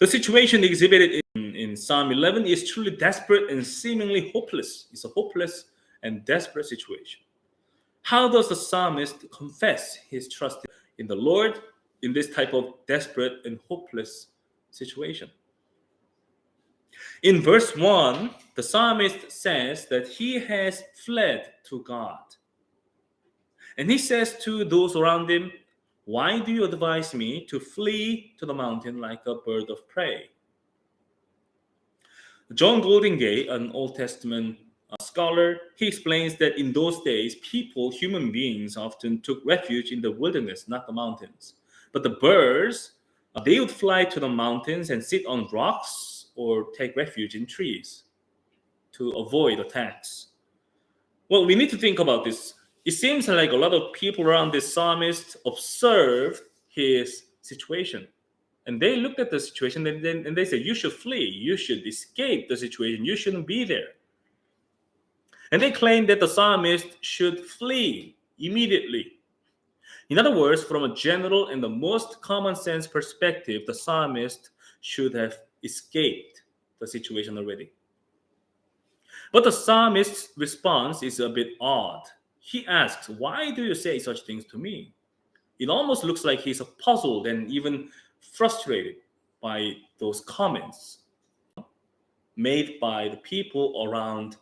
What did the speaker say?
The situation exhibited in Psalm 11 is truly desperate and seemingly hopeless. It's a hopeless and desperate situation. How does the psalmist confess his trust in the Lord in this type of desperate and hopeless situation? In verse 1, the psalmist says that he has fled to God. And he says to those around him, "Why do you advise me to flee to the mountain like a bird of prey?" John Goldingay, an Old Testament scholar, he explains that in those days, human beings, often took refuge in the wilderness, not the mountains. But the birds, they would fly to the mountains and sit on rocks or take refuge in trees to avoid attacks. Well, we need to think about this. It seems like a lot of people around this psalmist observed his situation. And they looked at the situation and they said, "You should flee. You should escape the situation. You shouldn't be there." And they claimed that the psalmist should flee immediately. In other words, from a general and the most common sense perspective, the psalmist should have escaped the situation already. But the psalmist's response is a bit odd. He asks, "Why do you say such things to me?" It almost looks like he's puzzled and even frustrated by those comments made by the people around